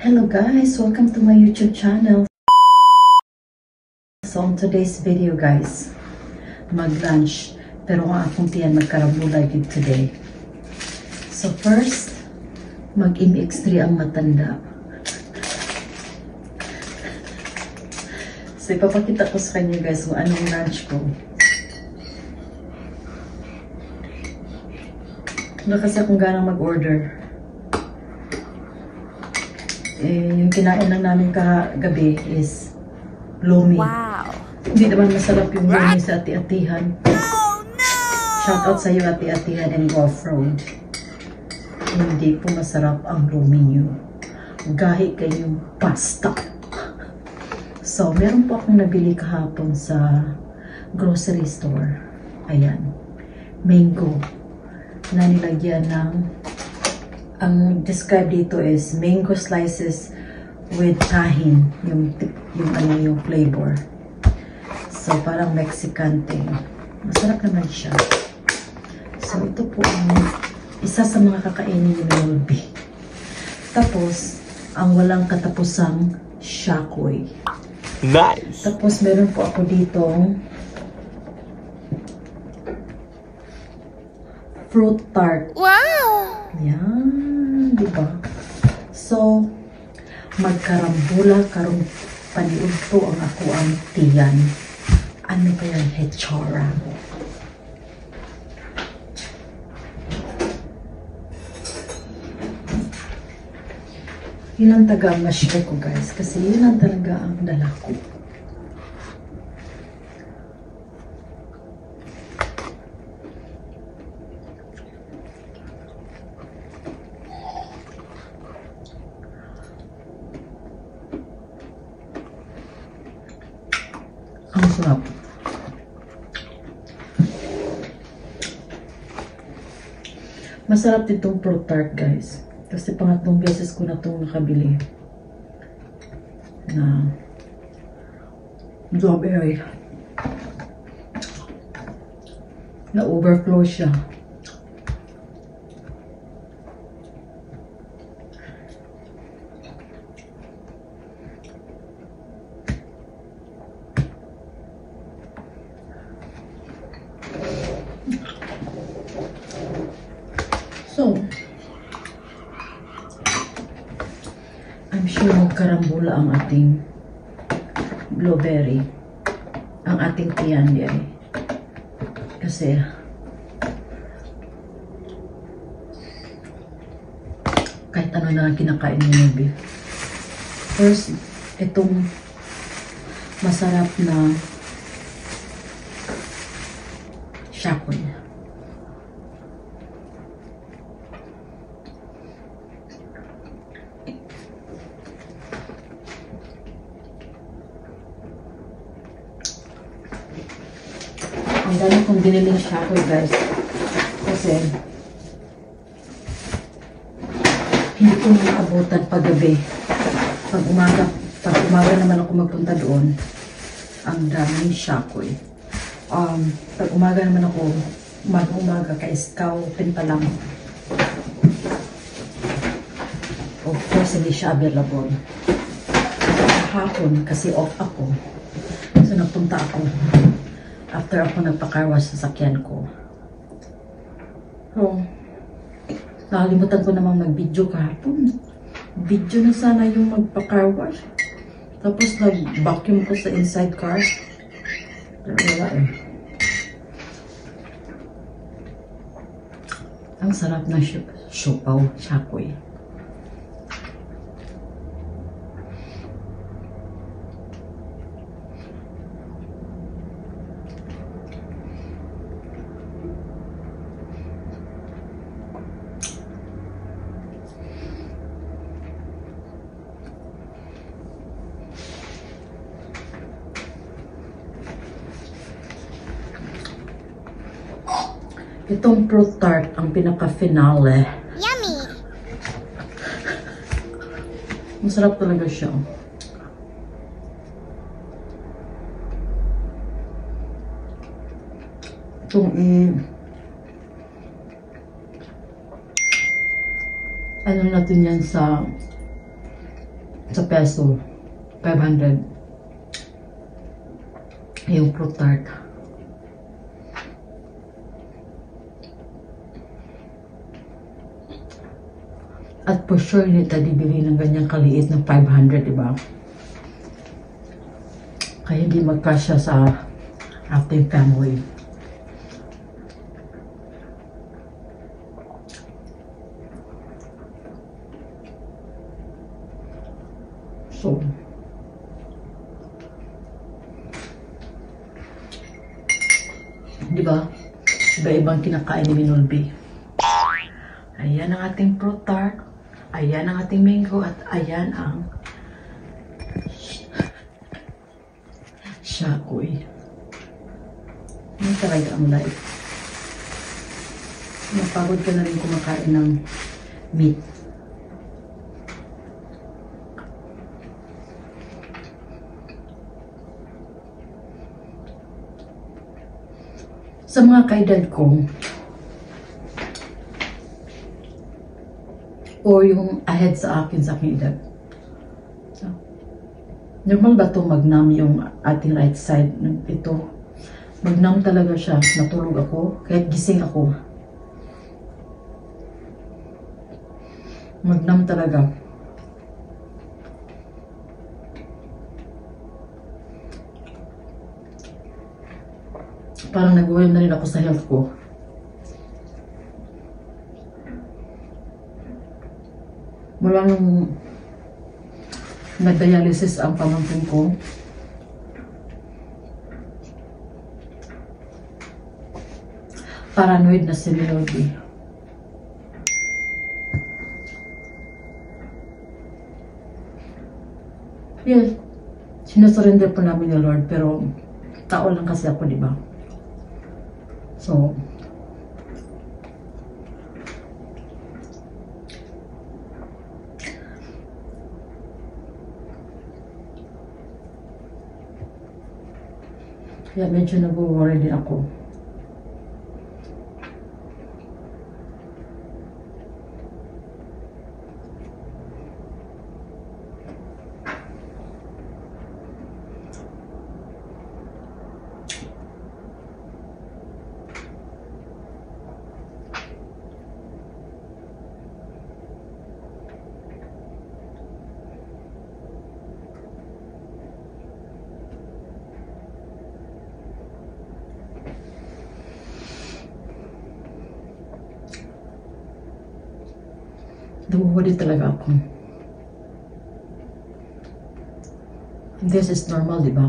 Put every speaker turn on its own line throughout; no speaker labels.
Hello guys, welcome to my YouTube channel. So on today's video guys, mag-lunch pero ang akong tiyan magkarabulay gid today. So first, mag-MX3 ang matanda. So ipapakita ko sa kanya guys kung anong lunch ko. Wala kasi akong ganang mag-order. Yung kinain lang namin kagabi is lomi. Wow! Hindi naman masarap yung lomi sa ati-atihan. Oh, no! Shout out sa iyo ati-atihan and Golf Road. Hindi po masarap ang lomi nyo. Gahi kayong pasta. So, meron po akong nabili kahapon sa grocery store. Ayan. Mango. Na nilagyan ng, ang describe dito is mango slices with tahin, yung flavor. So parang Mexican thing. Masarap naman siya. So ito po ang isa sa mga kakainin ni Melby. Tapos ang walang katapusang shakoy. Nice. Tapos meron po ako ditong fruit tart. Wow! Yan, di ba? So, magkarambula karong paniud po ang ako ang tiyan. Ano ba yung hechora? Yun ang taga ma-share ko guys, kasi yun ang talaga ang dala ko. Ang sarap. Masarap ditong fruit tart guys. Kasi pangatlong beses ko na itong nakabili. Na strawberry. Na overflow siya. So, I'm sure magkarambula ang ating blueberry. Ang ating tiyan diyan. Kasi, kahit ano na kinakain mo ng beef. First, itong masarap na shakoy. Ang dami kong biniling shakoy guys. Kasi hindi ko naabutan paggabi. Pag umaga naman ako magpunta doon, ang daming shakoy. Pag umaga naman ako, umaga ka-scouting pa lang. Of course, hindi siya available. Hapon, kasi off ako. So, nagpunta ako. After ako nagpa-carwash sa sakyan ko. So, nakalimutan ko namang mag-video kahapon. Video na sana yung magpa-carwash. Tapos nag-vacuum ko sa inside car. Pero wala eh. Ang sarap na siopaw, shakoy. Itong fruit tart ang pinaka-finale. Yummy! Masarap talaga siya. Itong ano natin yan sa sa peso, 500. Yung fruit tart. At for sure, hindi tayo bibili ng ganyang kaliit ng 500, diba? Kaya hindi magkasya sa ating family. So, di ba? Iba-ibang kinakain ni Minulbi. Ayan ang ating fruit tart. Ayan ang ating mango. At ayan ang shakoy. Ano talaga ang life? Napagod ka na rin kumakain ng meat. Sa mga kaedad ko, o yung ahead sa akin sa aking edad, normal ba ito magnam yung ating right side ng ito? Magnam talaga siya. Natulog ako, kahit gising ako. Magnam talaga. Parang nag-worry na rin ako sa health ko. Mula nung nag-dialysis ang pamangkin ko, paranoid na si Melody. Yes, sinusurrender po namin ni Lord, pero tao lang kasi ako, di ba? So, kaya medyo nag-worry din ako. Nawawali talaga ako. This is normal, di ba?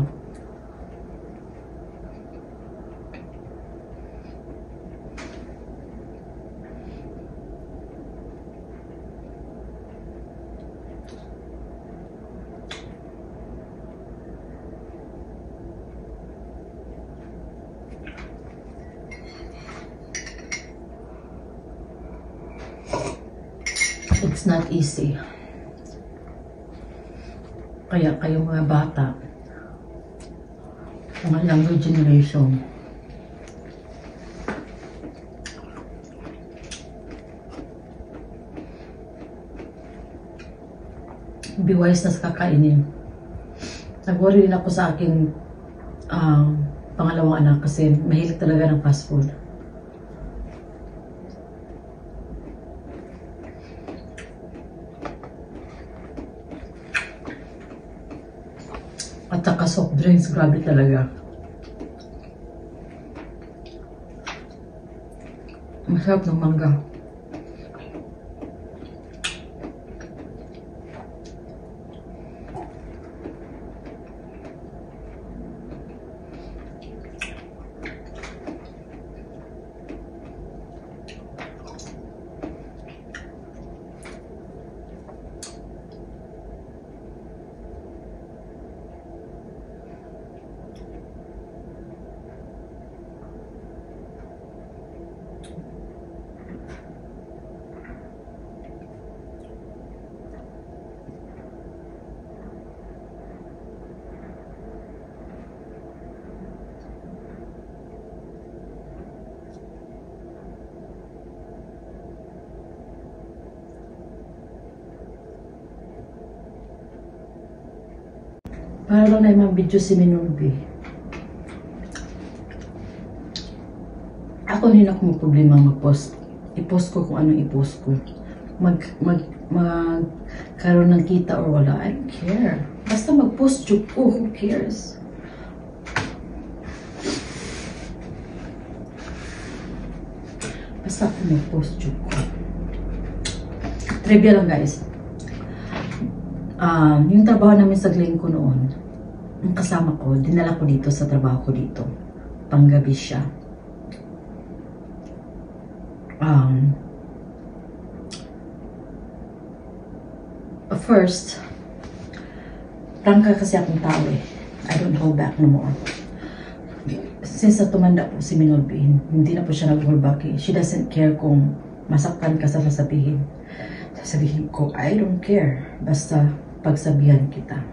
It's not easy. Kaya kayo mga bata, mga younger generation, be wise na sa kakainin. Nag-worry din ako sa aking pangalawang anak kasi mahilig talaga ng fast food. At saka soft drinks, grabe talaga. Masarap ng mangga. Para lang na yung video si Minulbi. Ako hindi ako problema mag-post. I-post ko kung anong i-post ko. Magkaroon ng kita or wala. I don't care. Basta mag-post joke ko. Who cares? Basta ako mag-post joke ko. Trivia lang guys. Yung trabaho namin sa Glencoe noon, yung kasama ko, dinala ko dito sa trabaho ko dito. Panggabi siya. First, prangka kasi akong tao eh. I don't hold back no more. Since na tumanda po si Minulbi, hindi na po siya nag-hold back eh. She doesn't care kung masaktan ka sa sasabihin. Sasabihin ko, I don't care. Basta pagsabihan kita.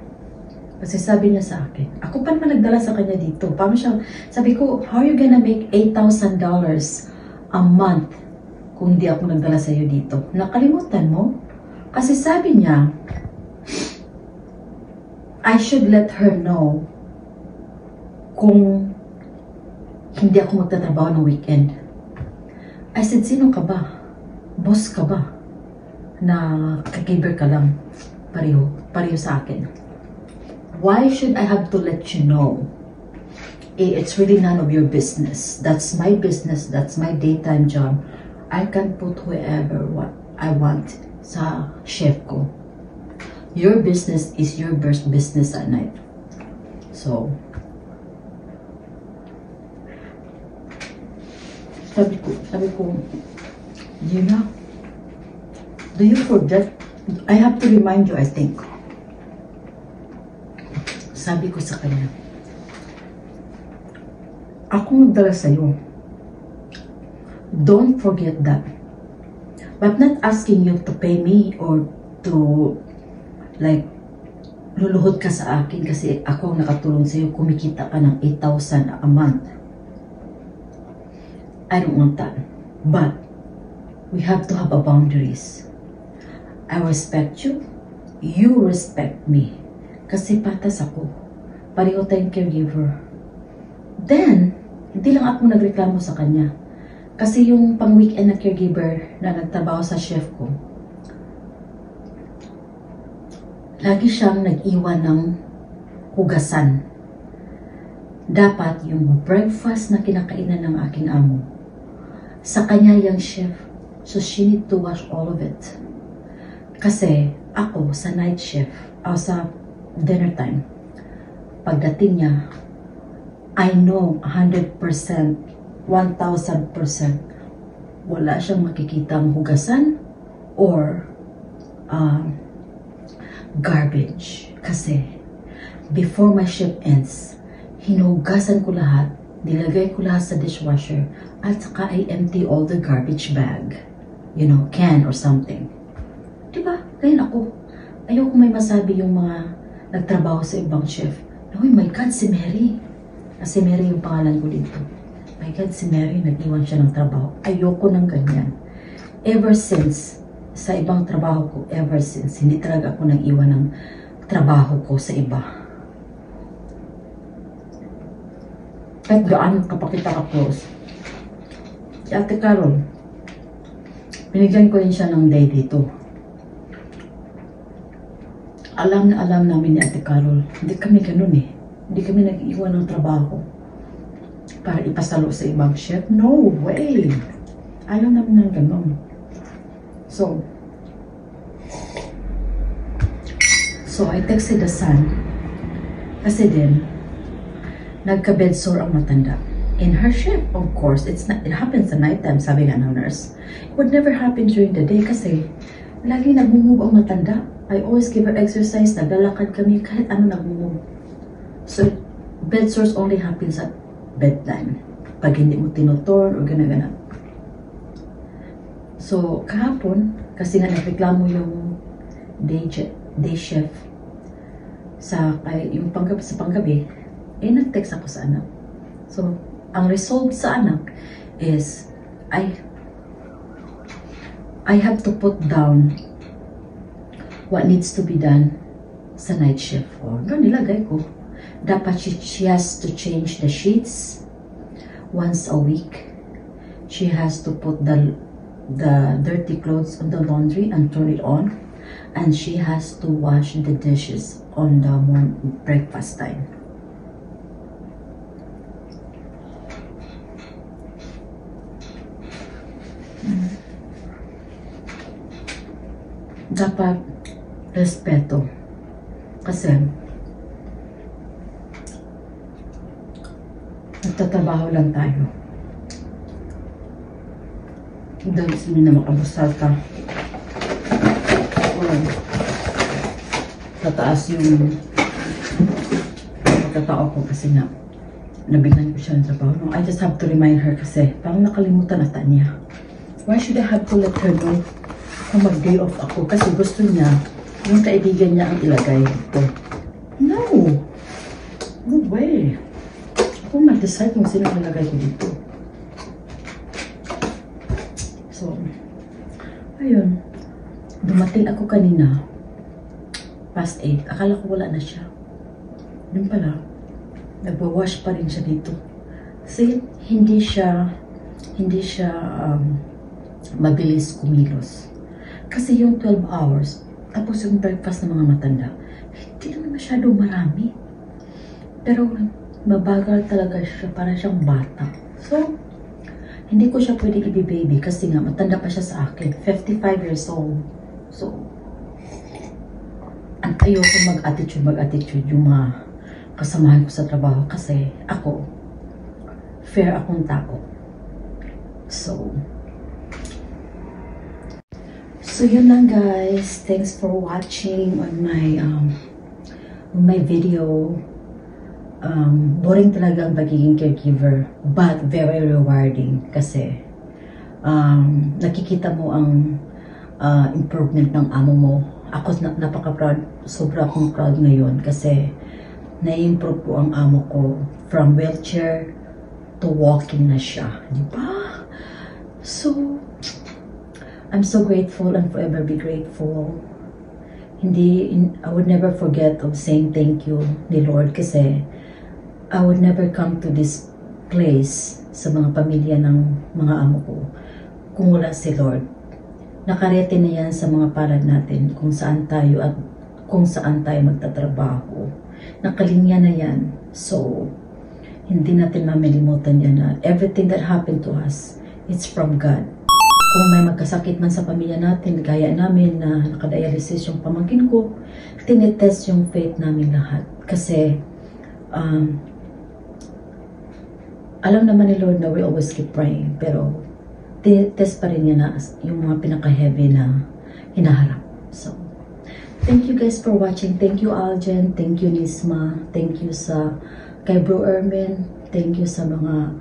Kasi sabi niya sa akin, ako pa naman nagdala sa kanya dito. Paano siya, sabi ko, how are you gonna make $8,000 a month kung hindi ako nagdala sa iyo dito? Nakalimutan mo? Kasi sabi niya, I should let her know kung hindi ako magtatrabaho ng weekend. I said, sino ka ba? Boss ka ba? Na kakiber ka lang. Pareho sa akin. Why should I have to let you know? It's really none of your business. That's my business. That's my daytime job. I can put whoever what I want sa chef ko. Your business is your business at night. So, sabi ko, Gina, do you forget? I have to remind you, I think. Sabi ko sa kanya, ako magdala sa'yo. Don't forget that. But not asking you to pay me or to, like, luluhod ka sa akin kasi ako nakatulong sa'yo, kumikita ka ng 8,000 a month. I don't want that. But, we have to have a boundaries. I respect you. You respect me. Kasi patas ako. Pareho tayong caregiver. Then, hindi lang ako nagreklamo sa kanya. Kasi yung pang-weekend na caregiver na nagtrabaho sa chef ko, lagi siyang nag-iwan ng hugasan. Dapat yung breakfast na kinakainan ng aking amo, sa kanya yung chef. So she need to wash all of it. Kasi ako sa night shift, sa dinner time, pagdating niya, I know 100%, 1,000% wala siyang makikitang hugasan or garbage. Kasi before my shift ends, hinugasan ko lahat, nilagay ko lahat sa dishwasher, at saka I empty all the garbage bag, you know, can or something. Diba? Kaya ako, ayoko may masabi yung mga nagtrabaho sa ibang chef. Oh my God, si Mary. Si Mary yung pangalan ko dito. My God, si Mary, nag-iwan siya ng trabaho. Ayoko ng ganyan. Ever since, sa ibang trabaho ko, ever since, hindi talaga ako nag-iwan ng trabaho ko sa iba. Kahit gaano kapakita ka close. Si Ate Carol, binigyan ko rin siya ng day dito. Alam na alam namin ni Ate Carol, hindi kami ganun eh. Hindi kami nag-iwan ng trabaho para ipasalo sa ibang chef. No way! Ayaw namin ng ganun. So I texted the son. Kasi din, nagka-bed sore ang matanda. In her shift, of course, it happens at night time, sabi nga ng nurse. It would never happen during the day kasi lagi nag-move ang matanda. I always give her exercise, naglalakad kami, kahit ano nag-move. So, bed sores only happens at bedtime. Pag hindi mo tinuturn o gana-gana. So, kahapon, kasi nga nagreklamo yung day chef sa panggabi, nag-text ako sa anak. So, ang resolve sa anak is, I have to put down what needs to be done sa night shift. O, doon nilagay ko. Dapat she has to change the sheets once a week. She has to put the dirty clothes on the laundry and turn it on. And she has to wash the dishes on the breakfast time. Dapat respeto. Kasi nagtatrabaho lang tayo. Dahil sino na makabusal ka. Tataas yung pagkatao ko kasi nga nabigyan ko siya ng trabaho. No, I just have to remind her kasi parang nakalimutan ata niya. Why should I have to let her know kung mag-day off ako? Kasi gusto niya yung kaibigan niya ang ilagay ito. No! No way! Ako mag-decide kung sino ang ilagay ko dito. So, ayun. Dumating ako kanina, past 8. Akala ko wala na siya. Doon pala, nagwawash pa rin siya dito. Kasi hindi siya mabilis kumilos. Kasi yung 12 hours, tapos yung breakfast ng mga matanda, hindi naman masyado marami. Pero mabagal talaga siya, para siyang bata. So, hindi ko siya pwede i-baby kasi nga matanda pa siya sa akin. 55 years old. So, ang ayoko mag-attitude yung mga kasamahan ko sa trabaho kasi ako, fair akong tao. So yun lang guys. Thanks for watching on my video. Boring talaga ang pagiging caregiver, but very rewarding kasi nakikita mo ang improvement ng amo mo. Ako napaka-proud, sobra akong proud ngayon kasi na-improve po ang amo ko from wheelchair to walking na siya, di ba? So, I'm so grateful and forever be grateful. I would never forget of saying thank you ni Lord kasi I would never come to this place sa mga pamilya ng mga amo ko kung wala si Lord. Nakarete na yan sa mga palad natin kung saan tayo at kung saan tayo magtatrabaho. Nakalinya na yan. So, hindi natin mamalimutan yan na everything that happened to us, it's from God. Kung may magkasakit man sa pamilya natin, gaya namin na nakadialysis yung pamangkin ko, tinetest yung faith namin lahat. Kasi, alam naman ni Lord na we always keep praying, pero tinetest pa rin niya na yung mga pinaka-heavy na hinaharap. So, thank you guys for watching. Thank you Aljen, thank you Nisma, thank you sa kay Bro Ermin, thank you sa mga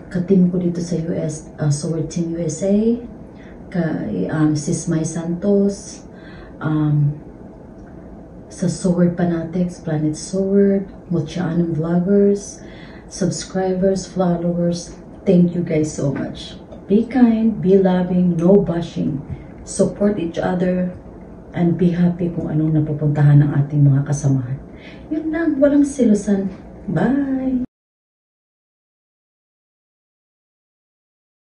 ka-team ko dito sa US, Sword Team USA, kay Sis Mai Santos, sa Sword Fanatics, Planet Sword, Muchaanong Vloggers, subscribers, followers, thank you guys so much. Be kind, be loving, no bashing, support each other, and be happy kung anong napupuntahan ng ating mga kasamahan. Yun lang, walang silusan. Bye!